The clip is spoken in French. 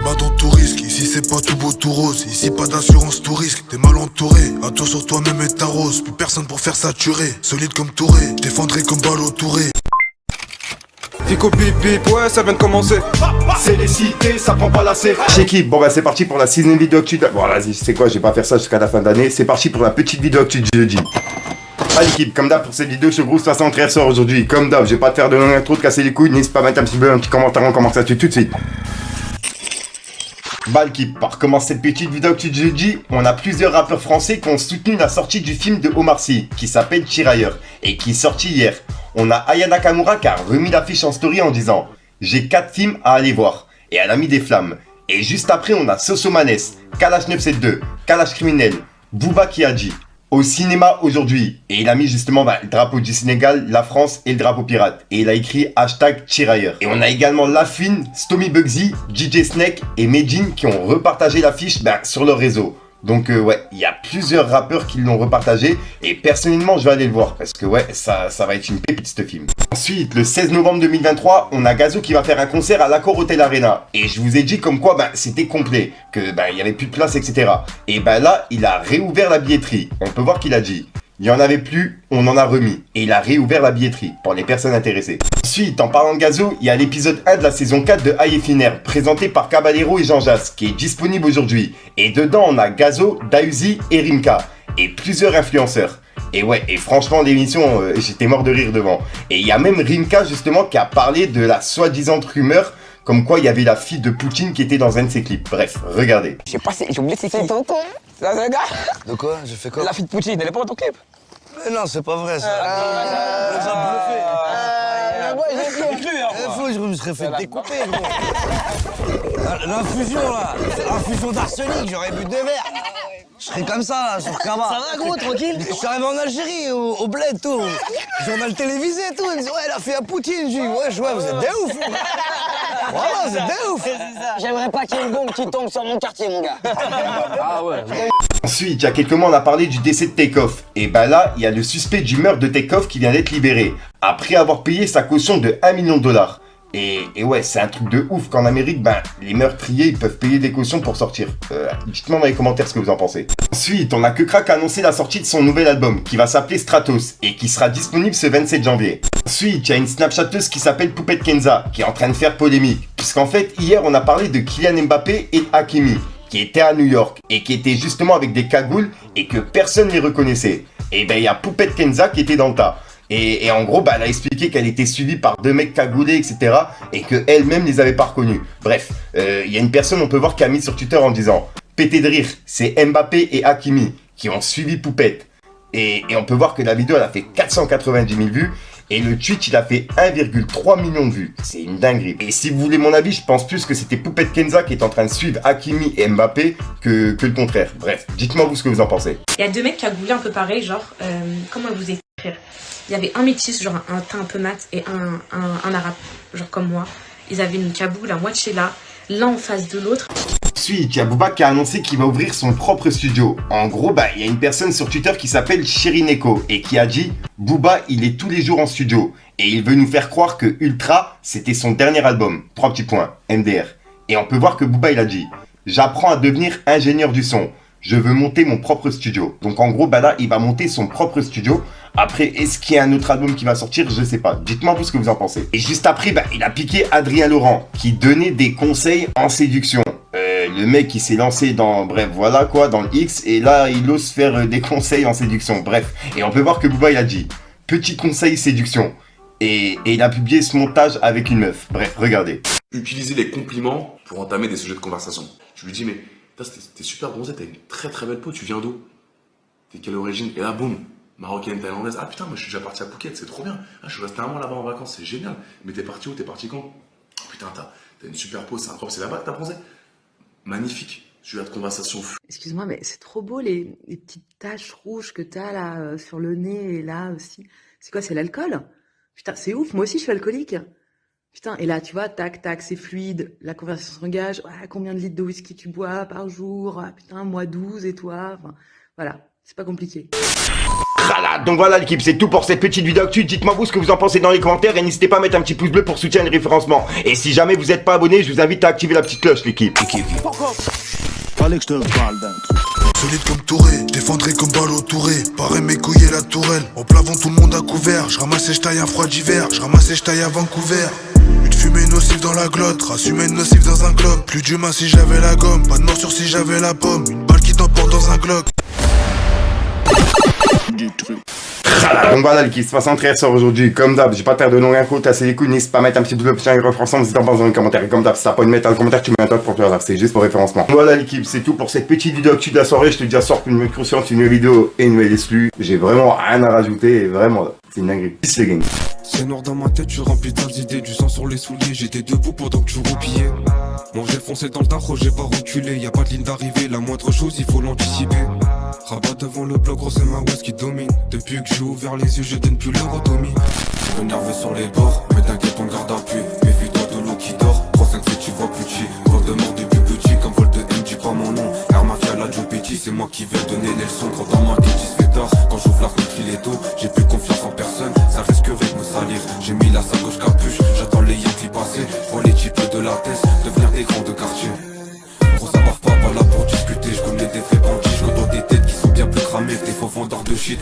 bats dans tout risque. Ici c'est pas tout beau tout rose. Ici pas d'assurance tout risque. T'es mal entouré, un tour sur toi-même et ta rose. Plus personne pour faire saturer. Solide comme Touré, défendrai comme Ballot Touré. Fico pip pip, ouais ça vient de commencer. C'est les cités, ça prend pas la C. L'équipe, bon bah c'est parti pour la 6ème vidéo actu. Bon vas-y, c'est quoi, je vais pas faire ça jusqu'à la fin d'année. C'est parti pour la petite vidéo actu de jeudi. Ah l'équipe, comme d'hab pour cette vidéo, ce groupe 73 sort aujourd'hui. Comme d'hab, je vais pas te faire de longue intro, de casser les couilles. N'hésite pas à mettre un petit commentaire, on commence là-dessus tout de suite. Bah l'équipe, pour commencer cette petite vidéo actu de jeudi, on a plusieurs rappeurs français qui ont soutenu la sortie du film de Omar Sy, qui s'appelle Tirailleurs, et qui est sorti hier. On a Aya Nakamura qui a remis l'affiche en story en disant « J'ai 4 films à aller voir » et elle a mis des flammes. Et juste après, on a Sosomanes, Kalash 972, Kalash Criminel, Booba qui a dit « Au cinéma aujourd'hui » et il a mis justement le drapeau du Sénégal, la France et le drapeau pirate. Et il a écrit hashtag Tirailleurs. Et on a également Lafine, Stomy Bugsy, DJ Snake et Medjin qui ont repartagé l'affiche sur leur réseau. Donc ouais, il y a plusieurs rappeurs qui l'ont repartagé et personnellement je vais aller le voir parce que ouais, ça va être une pépite ce film. Ensuite, le 16 novembre 2023, on a Gazo qui va faire un concert à l'Accor Hotel Arena et je vous ai dit comme quoi c'était complet, que il y avait plus de place etc. Et là, il a réouvert la billetterie. On peut voir qu'il a dit il n'y en avait plus, on en a remis. Et il a réouvert la billetterie pour les personnes intéressées. Ensuite, en parlant de Gazo, il y a l'épisode 1 de la saison 4 de High Finer, présenté par Caballero et Jean Jass, qui est disponible aujourd'hui. Et dedans, on a Gazo, Dausi et Rimka. Et plusieurs influenceurs. Et ouais, et franchement, l'émission, j'étais mort de rire devant. Et il y a même Rimka, justement, qui a parlé de la soi-disant rumeur comme quoi il y avait la fille de Poutine qui était dans un de ses clips. Bref, regardez. J'ai oublié c'est qui. C'est tonton. Ça c'est le gars. De quoi? J'ai fait quoi? La fille de Poutine, elle est pas dans ton clip. Mais non, c'est pas vrai ça. Vous avez bluffé. Ouais, j'ai cru. Je me serais fait découper, gros. L'infusion là, l'infusion d'arsenic, j'aurais bu 2 verres. Je serais comme ça là, sur Kama. Ça va gros, tranquille? Je suis arrivé en Algérie, au bled, tout. Journal télévisé, tout. Ils me disent, ouais, elle a fait à Poutine. Je dis, ouais, vous êtes des ouf. Voilà, vous êtes des ouf. J'aimerais pas qu'il y ait une bombe qui tombe sur mon quartier, mon gars. Ah ouais. Ensuite, il y a quelques mois, on a parlé du décès de Takeoff. Et là, il y a le suspect du meurtre de Takeoff qui vient d'être libéré, après avoir payé sa caution de $1 million. Et ouais, c'est un truc de ouf qu'en Amérique, les meurtriers, ils peuvent payer des cautions pour sortir. Dites-moi dans les commentaires ce que vous en pensez. Ensuite, on a Kekra qui a annoncé la sortie de son nouvel album, qui va s'appeler Stratos, et qui sera disponible ce 27 janvier. Ensuite, il y a une Snapchateuse qui s'appelle Poupette Kenza, qui est en train de faire polémique. Puisqu'en fait, hier, on a parlé de Kylian Mbappé et Hakimi, qui étaient à New York, et qui étaient justement avec des cagoules, et que personne ne les reconnaissait. Et il y a Poupette Kenza qui était dans le tas. Et en gros, elle a expliqué qu'elle était suivie par 2 mecs cagoulés, etc. Et qu'elle-même les avait pas reconnus. Bref, il y a une personne, on peut voir, qui a mis sur Twitter en disant « Pété de rire, c'est Mbappé et Hakimi qui ont suivi Poupette. » Et on peut voir que la vidéo, elle a fait 490 000 vues. Et le tweet, il a fait 1,3 million de vues. C'est une dinguerie. Et si vous voulez mon avis, je pense plus que c'était Poupette Kenza qui est en train de suivre Hakimi et Mbappé que le contraire. Bref, dites-moi vous ce que vous en pensez. Il y a 2 mecs cagoulés un peu pareil, genre, comment vous écrire? Il y avait un métis, genre un teint un peu mat, et un arabe, genre comme moi. Ils avaient une cagoule à moitié là, l'un en face de l'autre. Ensuite, il y a Booba qui a annoncé qu'il va ouvrir son propre studio. En gros, il y a une personne sur Twitter qui s'appelle Chirineko et qui a dit « Booba, il est tous les jours en studio et il veut nous faire croire que Ultra, c'était son dernier album. 3 petits points, MDR. » Et on peut voir que Booba, il a dit « J'apprends à devenir ingénieur du son. Je veux monter mon propre studio. » Donc en gros, là, il va monter son propre studio. Après, est-ce qu'il y a un autre album qui va sortir? Je sais pas. Dites-moi vous ce que vous en pensez. Et juste après, il a piqué Adrien Laurent qui donnait des conseils en séduction. Le mec il s'est lancé dans, bref, voilà quoi, dans le X, et là il ose faire des conseils en séduction, bref. Et on peut voir que Booba il a dit, petit conseil séduction. Et il a publié ce montage avec une meuf, bref, regardez. Utiliser les compliments pour entamer des sujets de conversation. Je lui dis, mais t'es super bronzé, t'as une très très belle peau, tu viens d'où? T'es quelle origine? Et là, boum, marocaine, thaïlandaise, ah putain, moi je suis déjà parti à Phuket, c'est trop bien. Ah, je suis resté un mois là-bas en vacances, c'est génial. Mais t'es parti où? T'es parti quand? Oh, putain, t'as une super peau, c'est incroyable, c'est là-bas que t'as bronzé? Magnifique, sujet de conversation. Excuse-moi, mais c'est trop beau les petites taches rouges que t'as là sur le nez et là aussi. C'est quoi, c'est l'alcool? Putain, c'est ouf, moi aussi je suis alcoolique. Putain, et là tu vois, tac, tac, c'est fluide, la conversation s'engage. Ouais, combien de litres de whisky tu bois par jour? Ah, putain, moi 12 et toi? Enfin, voilà, c'est pas compliqué. Ah là Donc voilà l'équipe, c'est tout pour cette petite vidéo actu. Dites-moi vous ce que vous en pensez dans les commentaires et n'hésitez pas à mettre un petit pouce bleu pour soutenir le référencement. Et si jamais vous n'êtes pas abonné, je vous invite à activer la petite cloche l'équipe. Fallait que je te parle d'un truc. Solide comme Touré, je défendrai comme Ballot Touré. Pareil mes couilles et la tourelle. En plavant tout le monde à couvert. Je ramassais, je taille un froid d'hiver. Je ramassais, je taille à Vancouver. Une fumée nocive dans la glotte. Race humaine nocive dans un globe. Plus d'humain si j'avais la gomme. Pas de morsure si j'avais la pomme. Une balle qui t'emporte dans un Glock. Donc voilà l'équipe, 63 sort aujourd'hui, comme d'hab, j'ai pas de faire de longue info, t'as les couilles, n'hésite pas à mettre un petit bleu pour un référencement, si t'en penses dans les commentaires, et comme d'hab, si t'as pas une mettre dans le commentaire, tu mets un top pour toi, c'est juste pour référencement. Voilà l'équipe, c'est tout pour cette petite vidéo actu de la soirée, je te dis à soir une nouvelle cruciante, une nouvelle vidéo et une nouvelle exclue, j'ai vraiment rien à rajouter, et vraiment, c'est une dinguerie. Peace les gang. C'est noir dans ma tête, je suis rempli d'idées, du sang sur les souliers, j'étais debout pendant que tu roupillais. Bon j'ai foncé dans le tarot, j'ai pas reculé, y a pas de ligne d'arrivée, la moindre chose il faut l'anticiper. Rabat devant le bloc, gros c'est ma West qui domine. Depuis que j'ai ouvert les yeux, je donne plus l'eurotomie. Je nerveux sur les bords, mais t'inquiète on garde appui. Méfie-toi de l'eau qui dort, 3-5 tu vois plus petit. Vol de mort depuis petit, comme vol de M, dis pas mon nom. Air Mafia, la Joe Petit, c'est moi qui vais donner les leçons. Quand dans ma tête il se fait tard, quand j'ouvre la fenêtre il est tôt. J'ai plus confiance en personne, ça risquerait de me salir. J'ai mis la sacoche capuche, j'attends les Yankees passer. Vois les types de la tête, devenir des grands de quartier. Gros ça bave pas là pour discuter, je connais des faits bandits, je connais des têtes qui sont bien plus cramées que des faux vendeurs de shit.